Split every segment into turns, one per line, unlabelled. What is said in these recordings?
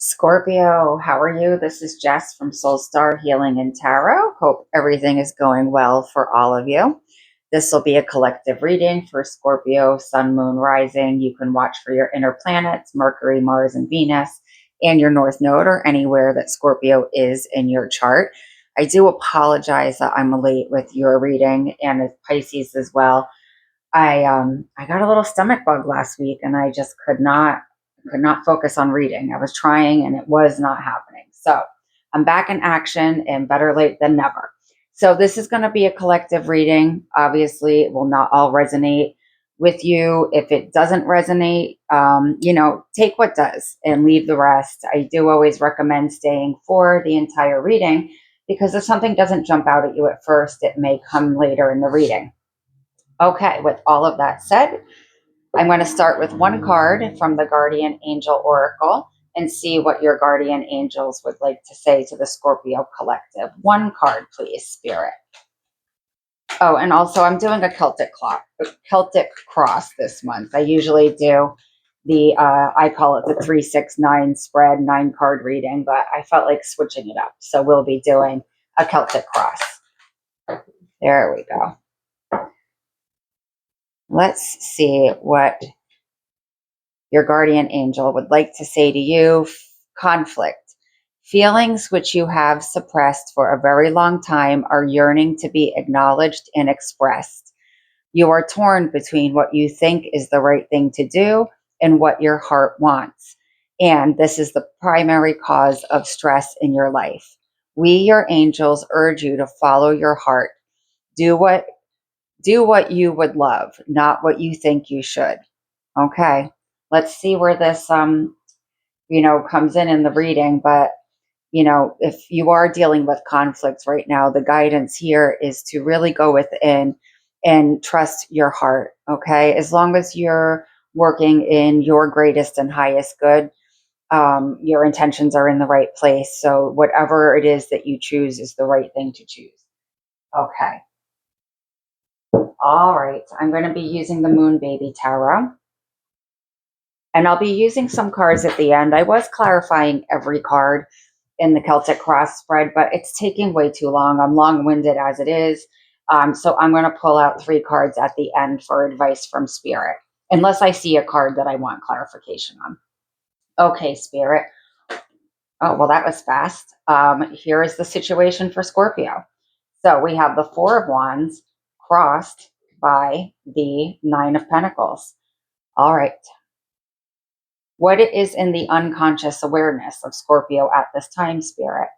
Scorpio, how are you? This is Jess from Soul Star Healing and Tarot. Hope everything is going well for all of you. This will be a collective reading for Scorpio, Sun, Moon, Rising. You can watch for your inner planets, Mercury, Mars, and Venus, and your North Node or anywhere that Scorpio is in your chart. I do apologize that I'm late with your reading and with Pisces as well. I got a little stomach bug last week and I just could not focus on reading. I was trying and it was not happening. So I'm back in action and better late than never. So this is going to be a collective reading. Obviously, it will not all resonate with you. If it doesn't resonate, take what does and leave the rest. I do always recommend staying for the entire reading because if something doesn't jump out at you at first, it may come later in the reading. Okay, with all of that said, I'm going to start with one card from the Guardian Angel Oracle and see what your guardian angels would like to say to the Scorpio collective. One card, please, Spirit. Oh, and also I'm doing a Celtic cross this month. I usually do I call it the 3-6-9 spread 9-card reading, but I felt like switching it up. So we'll be doing a Celtic cross. There we go. Let's see what your guardian angel would like to say to you. Conflict. Feelings which you have suppressed for a very long time are yearning to be acknowledged and expressed. You are torn between what you think is the right thing to do and what your heart wants. And this is the primary cause of stress in your life. We, your angels, urge you to follow your heart. Do what you would love, not what you think you should. Okay. Let's see where this comes in the reading, but if you are dealing with conflicts right now, the guidance here is to really go within and trust your heart. Okay. As long as you're working in your greatest and highest good, your intentions are in the right place. So whatever it is that you choose is the right thing to choose. Okay. All right, I'm going to be using the Moon Baby Tarot. And I'll be using some cards at the end. I was clarifying every card in the Celtic Cross spread, but it's taking way too long. I'm long-winded as it is. So I'm going to pull out 3 cards at the end for advice from Spirit, unless I see a card that I want clarification on. Okay, Spirit. Oh, well, that was fast. Here is the situation for Scorpio. So we have the 4 of Wands crossed by the 9 of Pentacles. All right. What it is in the unconscious awareness of Scorpio at this time, Spirit?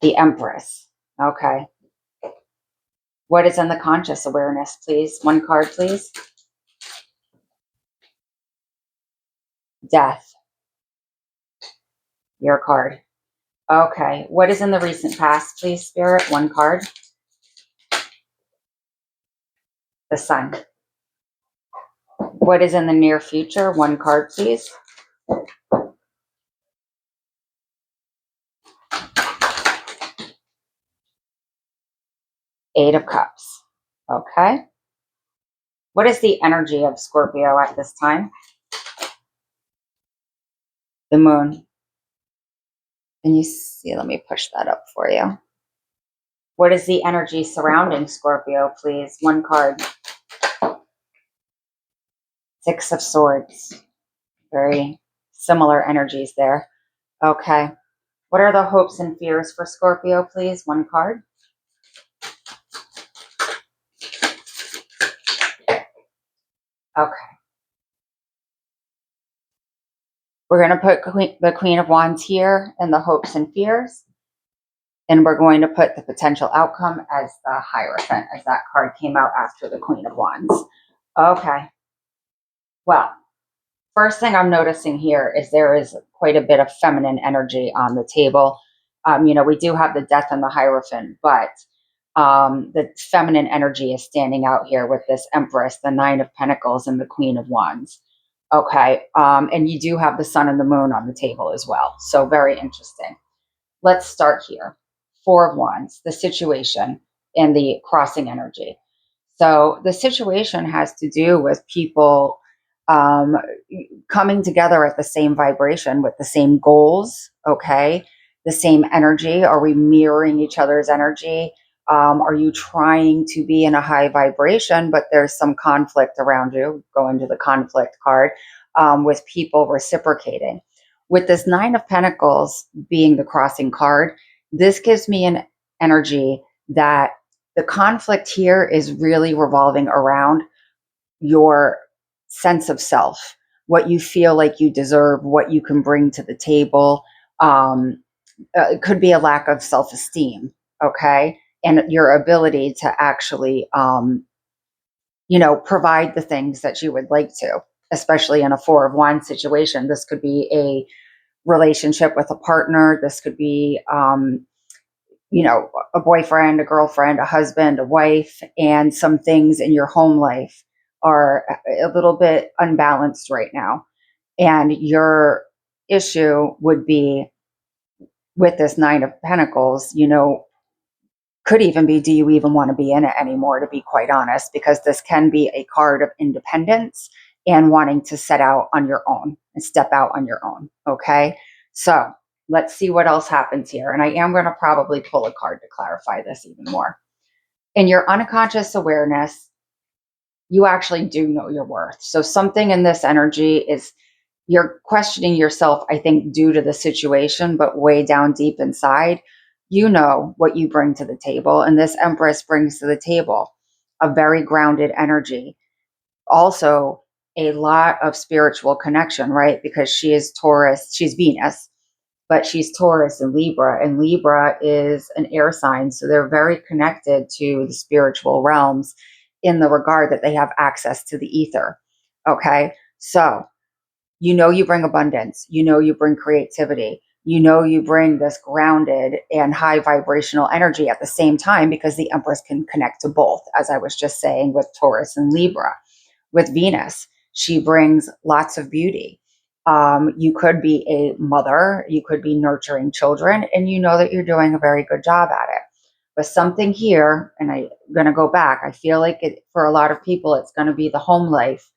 The Empress. Okay. What is in the conscious awareness, please? One card, please. Death. Your card. Okay. What is in the recent past, please, Spirit? One card. The Sun. What is in the near future? One card, please. Eight of Cups. Okay. What is the energy of Scorpio at this time? The Moon. Can you see? Let me push that up for you. What is the energy surrounding Scorpio, please? One card. 6 of Swords. Very similar energies there. Okay. What are the hopes and fears for Scorpio, please? One card. Okay. We're going to put the Queen of Wands here and the hopes and fears. And we're going to put the potential outcome as the Hierophant, as that card came out after the Queen of Wands. Okay. Well, first thing I'm noticing here is there is quite a bit of feminine energy on the table. We do have the Death and the Hierophant, but the feminine energy is standing out here with this Empress, the 9 of Pentacles, and the Queen of Wands. Okay. And you do have the Sun and the Moon on the table as well. So very interesting. Let's start here. 4 of Wands, the situation and the crossing energy. So the situation has to do with people um, coming together at the same vibration with the same goals, okay? The same energy. Are we mirroring each other's energy? Are you trying to be in a high vibration, but there's some conflict around you? Go into the conflict card, with people reciprocating. With this Nine of Pentacles being the crossing card, this gives me an energy that the conflict here is really revolving around your sense of self, what you feel like you deserve, what you can bring to the table. Um, it could be a lack of self esteem, okay? And your ability to actually, provide the things that you would like to, especially in a Four of Wands situation. This could be a relationship with a partner. This could be, a boyfriend, a girlfriend, a husband, a wife, and some things in your home life are a little bit unbalanced right now. And your issue would be with this Nine of Pentacles, could even be, do you even want to be in it anymore, to be quite honest, because this can be a card of independence and wanting to set out on your own and step out on your own. Okay. So let's see what else happens here. And I am going to probably pull a card to clarify this even more. In your unconscious awareness, you actually do know your worth. So something in this energy is, you're questioning yourself, I think, due to the situation, but way down deep inside, you know what you bring to the table. And this Empress brings to the table a very grounded energy. Also, a lot of spiritual connection, right? Because she is Taurus, she's Venus, but she's Taurus and Libra is an air sign. So they're very connected to the spiritual realms in the regard that they have access to the ether. Okay. So, you bring abundance, you bring creativity, you bring this grounded and high vibrational energy at the same time, because the Empress can connect to both, as I was just saying with Taurus and Libra. With Venus, she brings lots of beauty. You could be a mother, you could be nurturing children, and you know that you're doing a very good job at it. But something here, and I'm going to go back, I feel like for a lot of people, it's going to be the home life.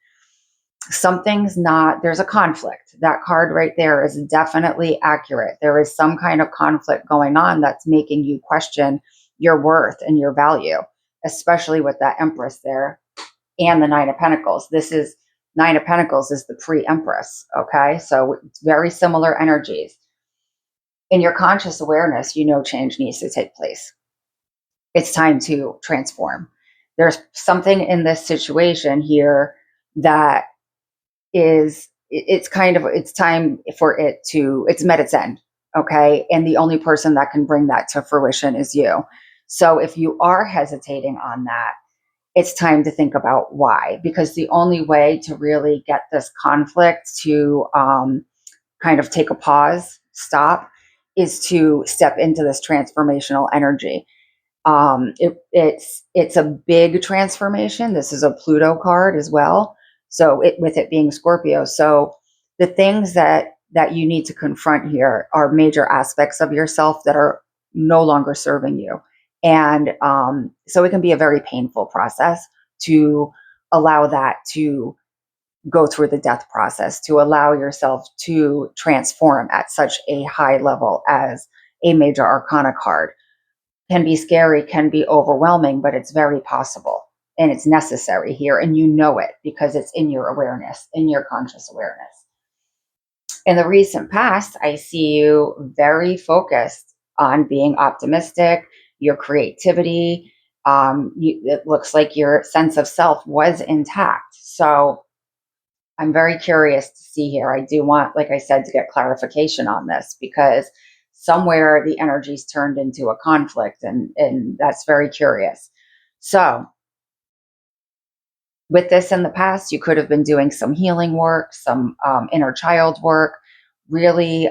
Something's not, there's a conflict. That card right there is definitely accurate. There is some kind of conflict going on that's making you question your worth and your value, especially with that Empress there and the Nine of Pentacles. This is, Nine of Pentacles is the pre-Empress. Okay. So it's very similar energies. In your conscious awareness, change needs to take place. It's time to transform. There's something in this situation here that it's time for it's met its end. Okay. And the only person that can bring that to fruition is you. So if you are hesitating on that, it's time to think about why, because the only way to really get this conflict to kind of take a pause, stop, is to step into this transformational energy. It's a big transformation. This is a Pluto card as well. So with it being Scorpio, so the things that you need to confront here are major aspects of yourself that are no longer serving you, and so it can be a very painful process to allow that to go through the death process, to allow yourself to transform at such a high level as a major arcana card. Can be scary, can be overwhelming, but it's very possible and it's necessary here. And you know it because it's in your awareness, in your conscious awareness. In the recent past, I see you very focused on being optimistic, your creativity. It looks like your sense of self was intact. So I'm very curious to see here. I do want, like I said, to get clarification on this, because somewhere the energy's turned into a conflict, and that's very curious. So with this in the past, you could have been doing some healing work, some inner child work, really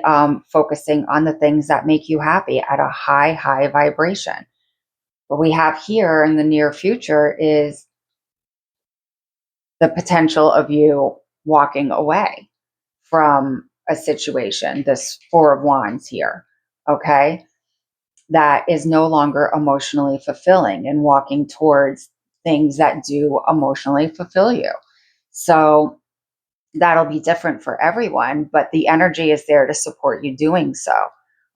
focusing on the things that make you happy at a high vibration. What we have here in the near future is the potential of you walking away from a situation, this Four of Wands here, okay, that is no longer emotionally fulfilling, and walking towards things that do emotionally fulfill you. So That'll be different for everyone, but the energy is there to support you doing so.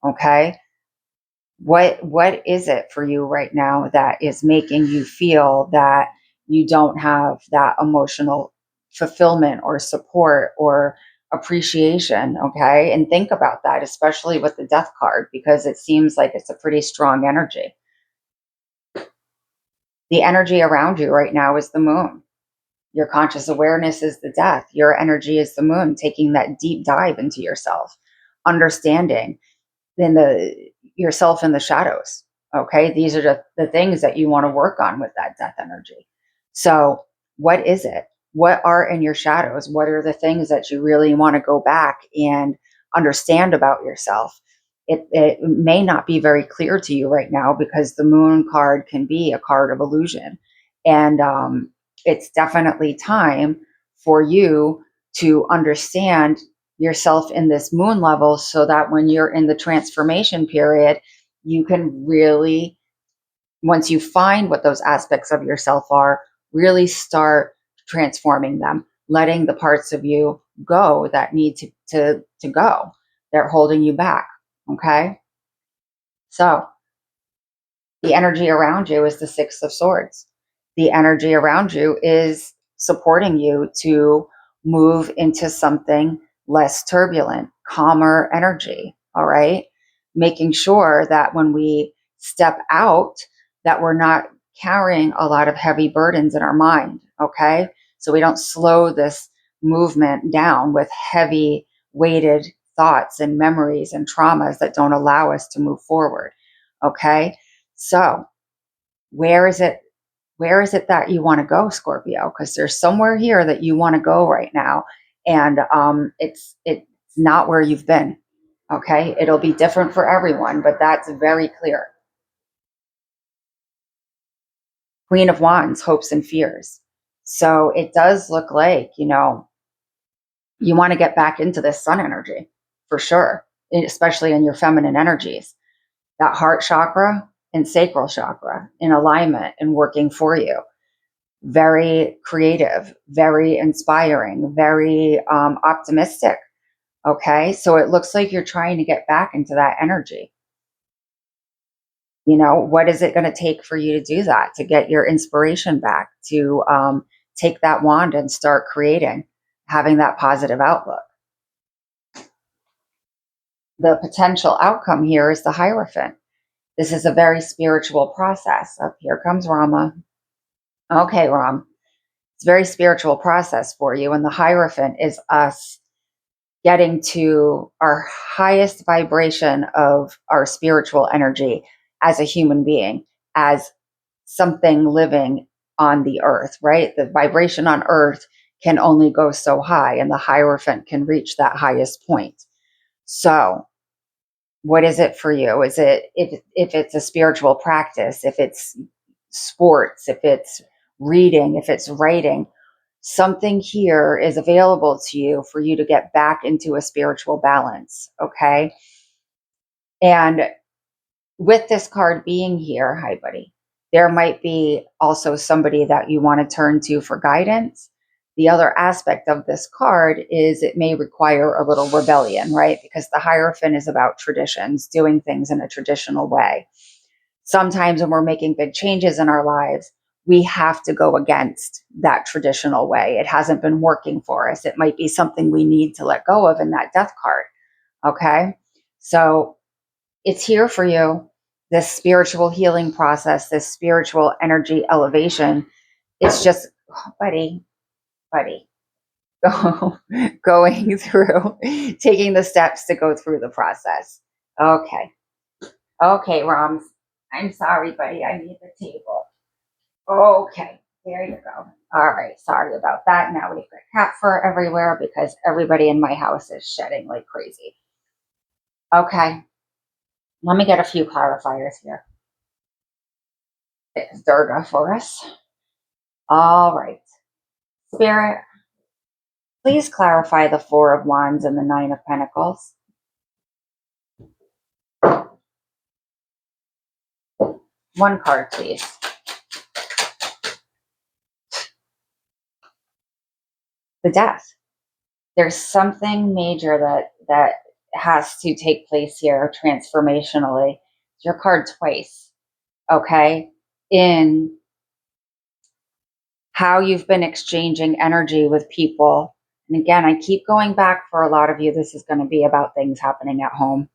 Okay. What is it for you right now that is making you feel that you don't have that emotional fulfillment or support or appreciation? Okay. And think about that, especially with the death card, because it seems like it's a pretty strong energy. The energy around you right now is the moon. Your conscious awareness is the death. Your energy is the moon, taking that deep dive into yourself, understanding in the yourself in the shadows. Okay. These are the things that you want to work on with that death energy. So what is it? What are in your shadows? What are the things that you really want to go back and understand about yourself? It may not be very clear to you right now because the moon card can be a card of illusion. And it's definitely time for you to understand yourself in this moon level so that when you're in the transformation period, you can really, once you find what those aspects of yourself are, really start transforming them, letting the parts of you go that need to go. They're holding you back. Okay. So the energy around you is the Six of Swords. The energy around you is supporting you to move into something less turbulent, calmer energy. All right. Making sure that when we step out, that we're not carrying a lot of heavy burdens in our mind. Okay. So we don't slow this movement down with heavy weighted thoughts and memories and traumas that don't allow us to move forward. Okay. So where is it that you want to go, Scorpio? Because there's somewhere here that you want to go right now, and it's not where you've been. Okay, it'll be different for everyone, but that's very clear. Queen of Wands, hopes and fears. So it does look like, you want to get back into this sun energy for sure, especially in your feminine energies. That heart chakra and sacral chakra in alignment and working for you. Very creative, very inspiring, very optimistic. Okay. So it looks like you're trying to get back into that energy. What is it going to take for you to do that, to get your inspiration back, to take that wand and start creating, having that positive outlook? The potential outcome here is the Hierophant. This is a very spiritual process. Up here comes Rama. Okay, Ram. It's a very spiritual process for you. And the Hierophant is us getting to our highest vibration of our spiritual energy as a human being, as something living on the earth, right? The vibration on earth can only go so high, and the Hierophant can reach that highest point. So, what is it for you? Is it, if it's a spiritual practice, if it's sports, if it's reading, if it's writing, something here is available to you for you to get back into a spiritual balance. Okay. And with this card being here, hi, buddy, there might be also somebody that you want to turn to for guidance. The other aspect of this card is it may require a little rebellion, right? Because the Hierophant is about traditions, doing things in a traditional way. Sometimes when we're making big changes in our lives, we have to go against that traditional way. It hasn't been working for us. It might be something we need to let go of in that death card. Okay. So it's here for you. This spiritual healing process, this spiritual energy elevation. It's just, oh, buddy, going through, taking the steps to go through the process. Okay. Okay, Roms. I'm sorry, buddy. I need the table. Okay, there you go. All right, sorry about that. Now we've got cat fur everywhere because everybody in my house is shedding like crazy. Okay, let me get a few clarifiers here. It's Durga for us. All right, Spirit, please clarify the Four of Wands and the Nine of Pentacles. One card, please. The Death. there's something major that has to take place here transformationally. Your card twice, okay? In how you've been exchanging energy with people. And again, I keep going back for a lot of you. This is going to be about things happening at home,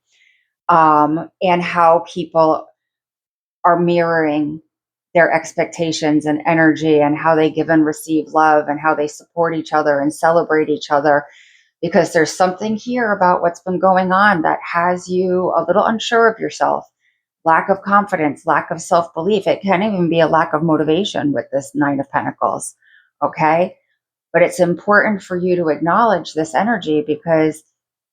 and how people are mirroring their expectations and energy, and how they give and receive love, and how they support each other and celebrate each other. Because there's something here about what's been going on that has you a little unsure of yourself, lack of confidence, lack of self belief. It can even be a lack of motivation with this Nine of Pentacles. Okay. But it's important for you to acknowledge this energy, because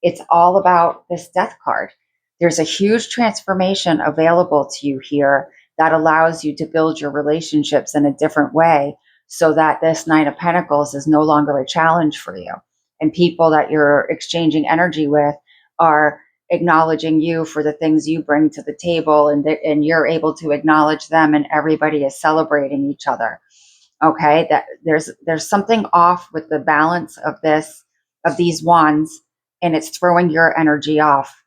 it's all about this death card. There's a huge transformation available to you here that allows you to build your relationships in a different way, so that this Nine of Pentacles is no longer a challenge for you. And people that you're exchanging energy with are acknowledging you for the things you bring to the table, and you're able to acknowledge them, and everybody is celebrating each other. Okay, that there's something off with the balance of these wands, and it's throwing your energy off.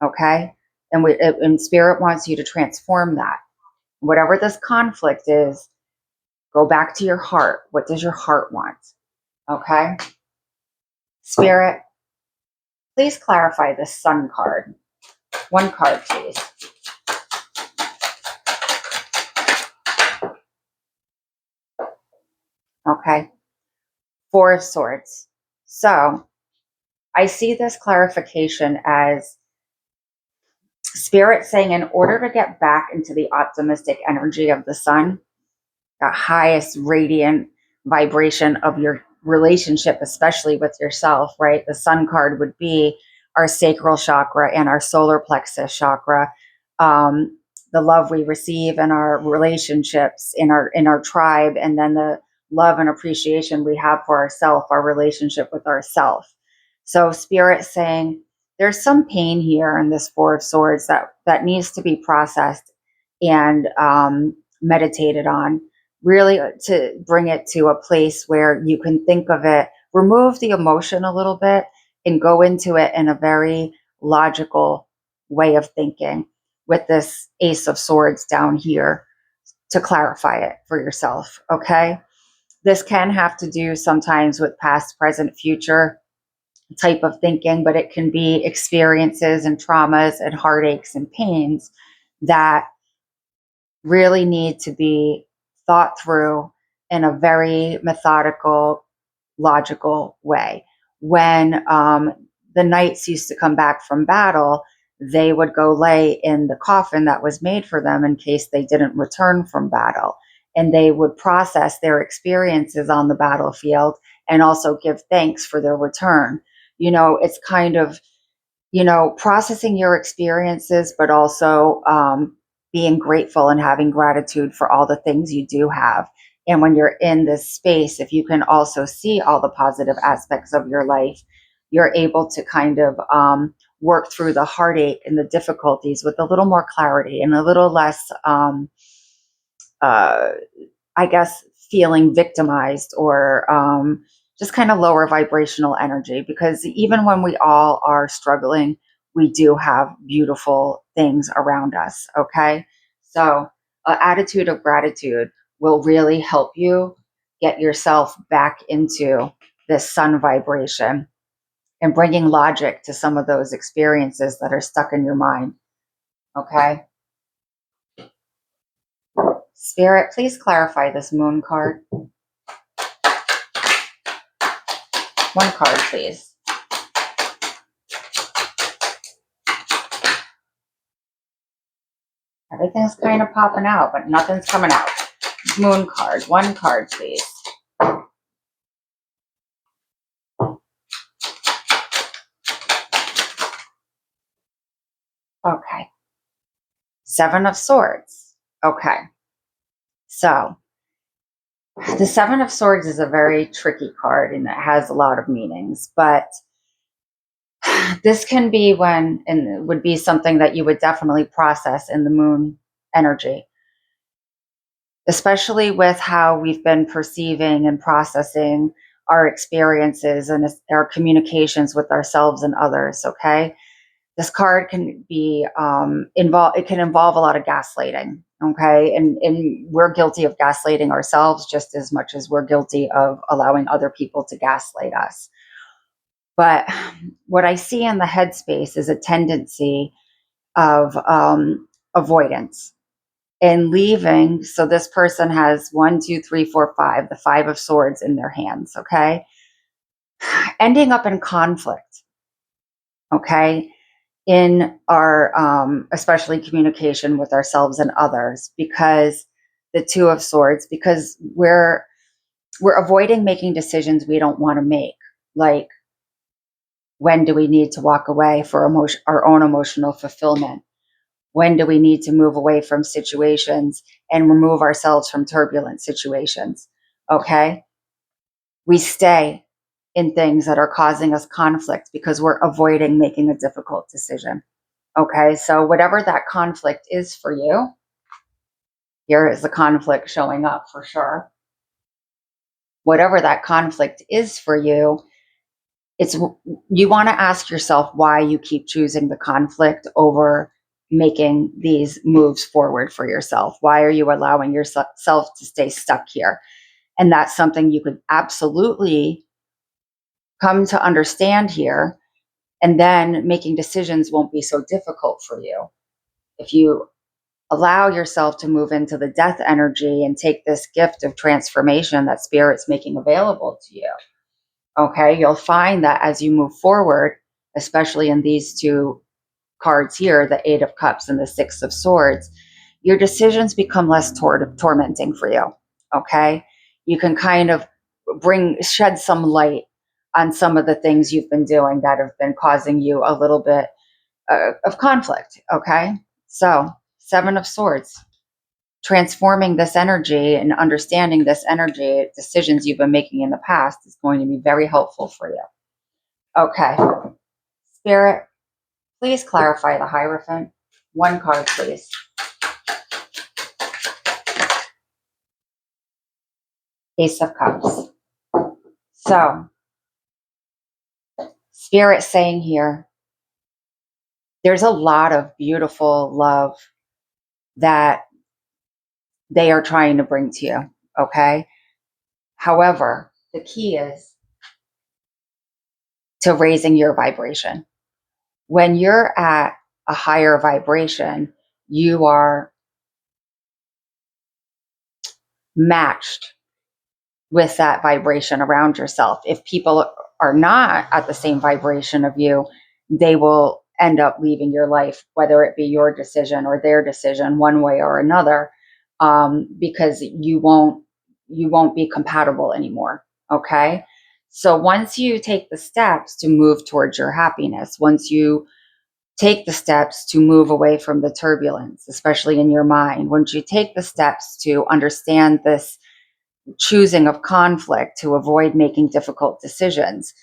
Okay, and spirit wants you to transform that. Whatever this conflict is, go back to your heart. What does your heart want? Okay, spirit, please clarify the Sun card. One card, please. Okay, Four of Swords. So I see this clarification as Spirit saying, in order to get back into the optimistic energy of the sun, the highest radiant vibration of your relationship, especially with yourself, right? The sun card would be our sacral chakra and our solar plexus chakra. The love we receive in our relationships, in our tribe, and then the love and appreciation we have for ourself, our relationship with ourself. So spirit saying, there's some pain here in this Four of Swords that needs to be processed and meditated on, really to bring it to a place where you can think of it, remove the emotion a little bit, and go into it in a very logical way of thinking, with this Ace of Swords down here to clarify it for yourself. Okay. This can have to do sometimes with past, present, future type of thinking, but it can be experiences and traumas and heartaches and pains that really need to be thought through in a very methodical, logical way. When the knights used to come back from battle, they would go lay in the coffin that was made for them in case they didn't return from battle. And they would process their experiences on the battlefield and also give thanks for their return. It's kind of, processing your experiences, but also being grateful and having gratitude for all the things you do have. And when you're in this space, if you can also see all the positive aspects of your life, you're able to kind of work through the heartache and the difficulties with a little more clarity and a little less, I guess, feeling victimized, or just kind of lower vibrational energy. Because even when we all are struggling, we do have beautiful things around us. Okay. So, an attitude of gratitude will really help you get yourself back into this sun vibration, and bringing logic to some of those experiences that are stuck in your mind. Okay. Spirit, please clarify this Moon card. One card, please. Everything's kind of popping out, but nothing's coming out. Moon card. One card, please. Okay. Seven of Swords. Okay. So, the Seven of Swords is a very tricky card, and it has a lot of meanings. But this can be and it would be something that you would definitely process in the Moon energy, especially with how we've been perceiving and processing our experiences and our communications with ourselves and others. Okay. This card can be it can involve a lot of gaslighting. Okay. And we're guilty of gaslighting ourselves just as much as we're guilty of allowing other people to gaslight us. But what I see in the headspace is a tendency of avoidance and leaving. So this person has 1, 2, 3, 4, 5, the 5 of Swords in their hands. Okay. Ending up in conflict. Okay. In our, especially communication with ourselves and others, because the 2 of Swords, because we're avoiding making decisions we don't want to make. Like, when do we need to walk away for our own emotional fulfillment? When do we need to move away from situations and remove ourselves from turbulent situations? Okay. We stay in things that are causing us conflict because we're avoiding making a difficult decision. Okay. So, whatever that conflict is for you, here is the conflict showing up for sure. Whatever that conflict is for you, it's you want to ask yourself why you keep choosing the conflict over making these moves forward for yourself. Why are you allowing yourself to stay stuck here? And that's something you could absolutely come to understand here, and then making decisions won't be so difficult for you if you allow yourself to move into the death energy and take this gift of transformation that spirit's making available to you. Okay, you'll find that as you move forward, especially in these 2 cards here, the 8 of Cups and the 6 of Swords, your decisions become less tormenting for you. Okay, you can kind of shed some light on some of the things you've been doing that have been causing you a little bit of conflict. Okay, so 7 of Swords, transforming this energy and understanding this energy, decisions you've been making in the past, is going to be very helpful for you. Okay, Spirit, please clarify the Hierophant. 1 card, please. Ace of Cups. So, Spirit saying here, there's a lot of beautiful love that they are trying to bring to you. Okay. However, the key is to raising your vibration. When you're at a higher vibration, you are matched with that vibration around yourself. If people are not at the same vibration of you, they will end up leaving your life, whether it be your decision or their decision, one way or another, because you won't be compatible anymore. Okay. So once you take the steps to move towards your happiness, once you take the steps to move away from the turbulence, especially in your mind, once you take the steps to understand this choosing of conflict to avoid making difficult decisions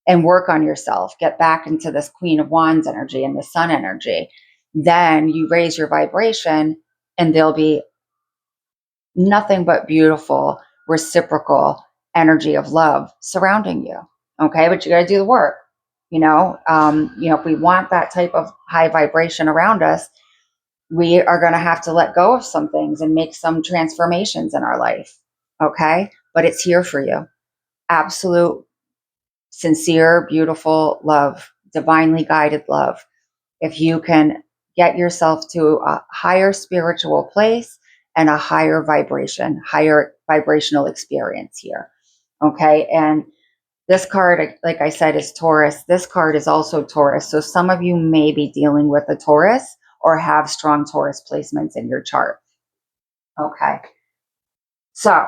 and work on yourself, get back into this Queen of Wands energy and the Sun energy, then you raise your vibration and there'll be nothing but beautiful, reciprocal energy of love surrounding you. Okay, but you got to do the work. If we want that type of high vibration around us, we are going to have to let go of some things and make some transformations in our life. Okay, but it's here for you. Absolute, sincere, beautiful love, divinely guided love. If you can get yourself to a higher spiritual place and a higher vibration, higher vibrational experience here. Okay. And this card, like I said, is Taurus. This card is also Taurus. So some of you may be dealing with a Taurus or have strong Taurus placements in your chart. Okay. So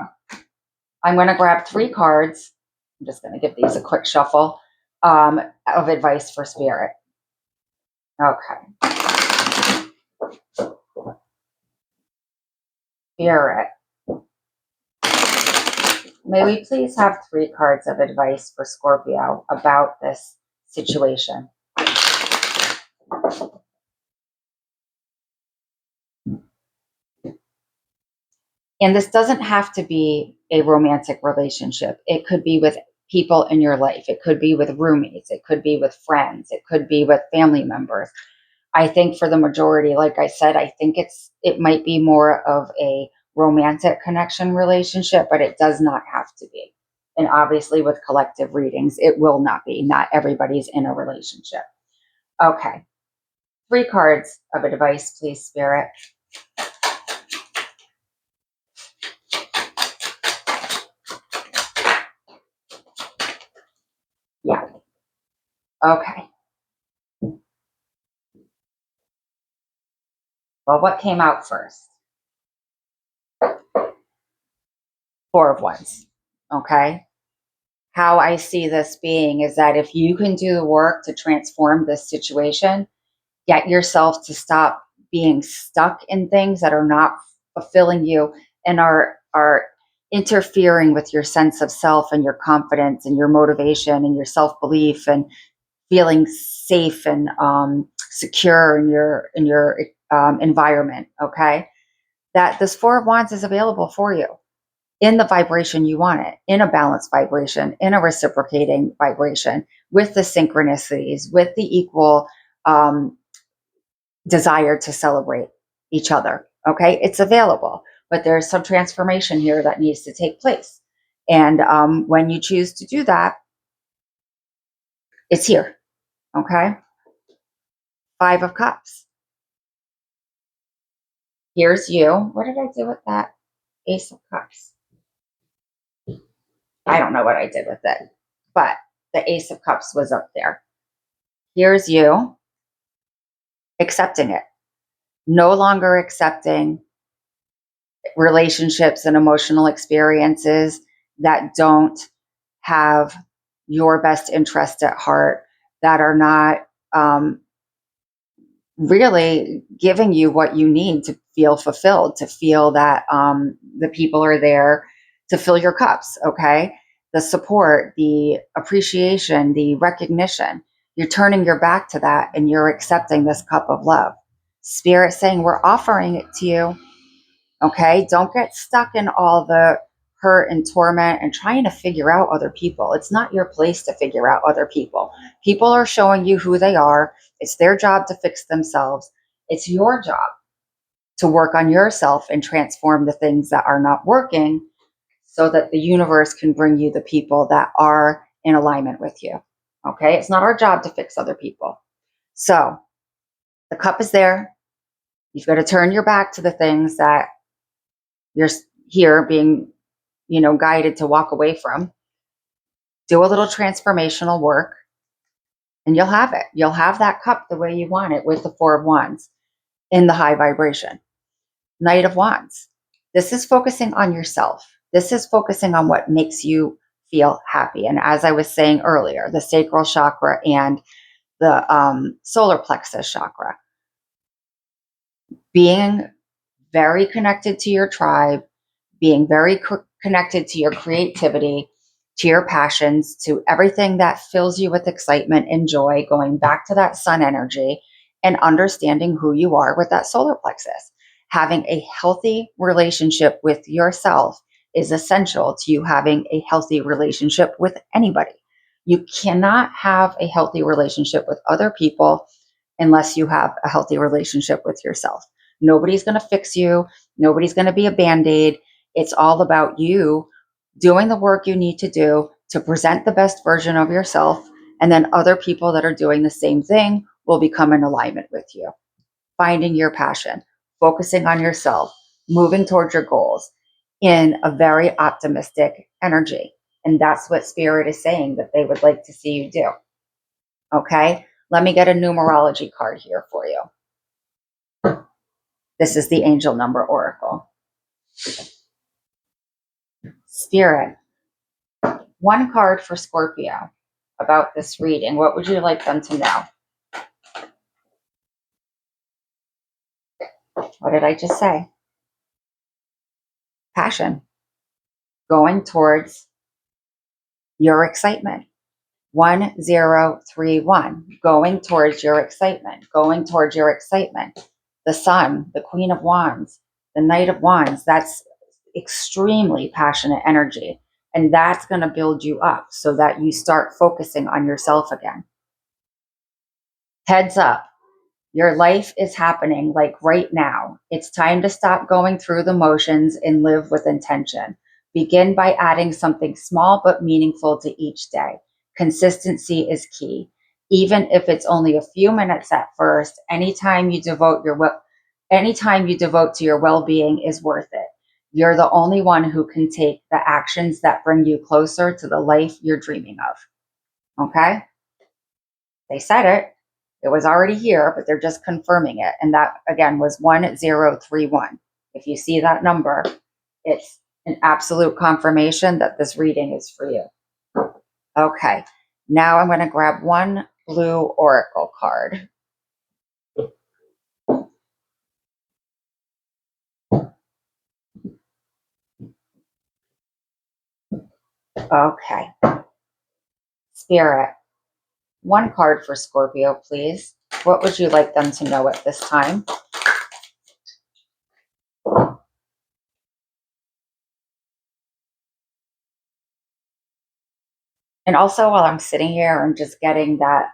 I'm going to grab 3 cards. I'm just going to give these a quick shuffle of advice for Spirit. Okay. Spirit, may we please have 3 cards of advice for Scorpio about this situation? And this doesn't have to be a romantic relationship. It could be with people in your life. It could be with roommates. It could be with friends. It could be with family members. I think for the majority, like I said, I think it might be more of a romantic connection relationship, but it does not have to be. And obviously with collective readings, it will not be. Not everybody's in a relationship. Okay. 3 cards of advice, please, Spirit. Yeah. Okay. Well, what came out first? 4 of Wands. Okay. How I see this being is that if you can do the work to transform this situation, get yourself to stop being stuck in things that are not fulfilling you and are interfering with your sense of self and your confidence and your motivation and your self-belief and feeling safe and secure in your environment. Okay, that this 4 of Wands is available for you in the vibration you want it, in a balanced vibration, in a reciprocating vibration, with the synchronicities, with the equal desire to celebrate each other. Okay, it's available, but there's some transformation here that needs to take place. And when you choose to do that, it's here. Okay, 5 of Cups. Here's you. What did I do with that Ace of Cups? I don't know what I did with it, but the Ace of Cups was up there. Here's you accepting it, no longer accepting relationships and emotional experiences that don't have your best interest at heart, that are not really giving you what you need to feel fulfilled, to feel that the people are there to fill your cups. Okay, the support, the appreciation, the recognition, you're turning your back to that and you're accepting this cup of love. Spirit saying, we're offering it to you. Okay, don't get stuck in all the hurt and torment and trying to figure out other people. It's not your place to figure out other people. People are showing you who they are. It's their job to fix themselves. It's your job to work on yourself and transform the things that are not working so that the universe can bring you the people that are in alignment with you. Okay, it's not our job to fix other people. So the cup is there. You've got to turn your back to the things that you're here being, guided to walk away from. Do a little transformational work and you'll have it. You'll have that cup the way you want it with the 4 of Wands in the high vibration. Knight of Wands. This is focusing on yourself. This is focusing on what makes you feel happy. And as I was saying earlier, the sacral chakra and the solar plexus chakra. Being very connected to your tribe, being very connected to your creativity, to your passions, to everything that fills you with excitement and joy, going back to that sun energy and understanding who you are with that solar plexus. Having a healthy relationship with yourself is essential to you having a healthy relationship with anybody. You cannot have a healthy relationship with other people unless you have a healthy relationship with yourself. Nobody's going to fix you. Nobody's going to be a band-aid. It's all about you doing the work you need to do to present the best version of yourself. And then other people that are doing the same thing will become in alignment with you. Finding your passion, focusing on yourself, moving towards your goals in a very optimistic energy. And that's what Spirit is saying that they would like to see you do. Okay, let me get a numerology card here for you. This is the Angel Number Oracle. Spirit, 1 card for Scorpio about this reading. What would you like them to know? What did I just say? Passion. Going towards your excitement. 1031. Going towards your excitement. Going towards your excitement. The Sun, the Queen of Wands, the Knight of Wands. That's extremely passionate energy. And that's going to build you up so that you start focusing on yourself again. Heads up, your life is happening like right now. It's time to stop going through the motions and live with intention. Begin by adding something small but meaningful to each day. Consistency is key. Even if it's only a few minutes at first, anytime you devote to your well-being is worth it. You're the only one who can take the actions that bring you closer to the life you're dreaming of. Okay? They said it. It was already here, but they're just confirming it. And that, again, was 1031. If you see that number, it's an absolute confirmation that this reading is for you. Okay. Now I'm going to grab one blue oracle card. Okay. Spirit, one card for Scorpio, please. What would you like them to know at this time? And also, while I'm sitting here, I'm just getting that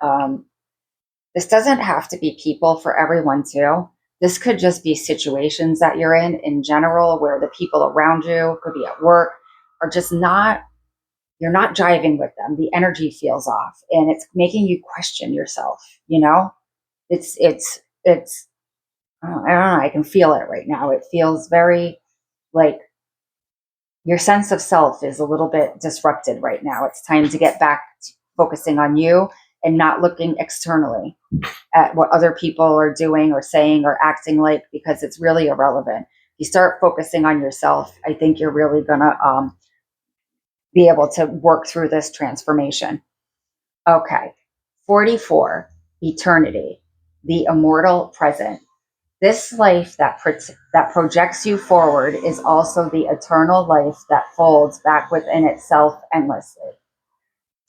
this doesn't have to be people for everyone, too. This could just be situations that you're in general, where the people around you, could be at work, are just not, you're not jiving with them. The energy feels off and it's making you question yourself, you know? It's, I don't know, I can feel it right now. It feels very like your sense of self is a little bit disrupted right now. It's time to get back to focusing on you and not looking externally at what other people are doing or saying or acting like, because it's really irrelevant. You start focusing on yourself, I think you're really going to be able to work through this transformation. Okay. 44, eternity, the immortal present. This life that projects you forward is also the eternal life that folds back within itself endlessly,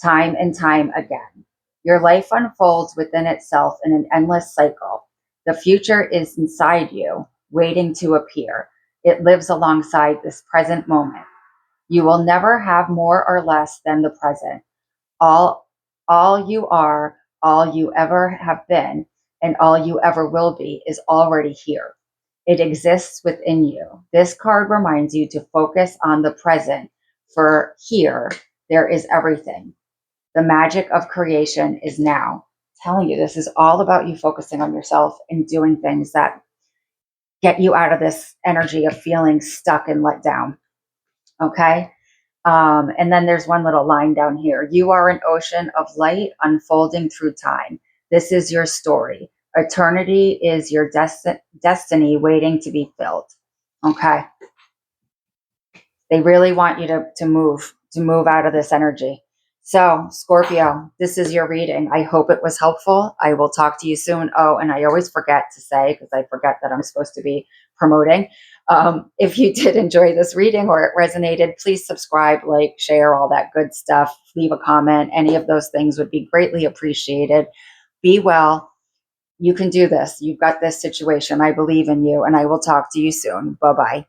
time and time again. Your life unfolds within itself in an endless cycle. The future is inside you, waiting to appear. It lives alongside this present moment. You will never have more or less than the present. All, all you are, all you ever have been, and all you ever will be is already here. It exists within you. This card reminds you to focus on the present, for here there is everything. The magic of creation is now. I'm telling you, this is all about you focusing on yourself and doing things that get you out of this energy of feeling stuck and let down. Okay? And then there's one little line down here. You are an ocean of light unfolding through time. This is your story. Eternity is your destiny waiting to be filled. Okay. They really want you to move out of this energy. So, Scorpio, this is your reading. I hope it was helpful. I will talk to you soon. Oh, and I always forget to say, because I forget that I'm supposed to be promoting. If you did enjoy this reading or it resonated, please subscribe, like, share, all that good stuff. Leave a comment. Any of those things would be greatly appreciated. Be well. You can do this. You've got this situation. I believe in you, and I will talk to you soon. Bye-bye.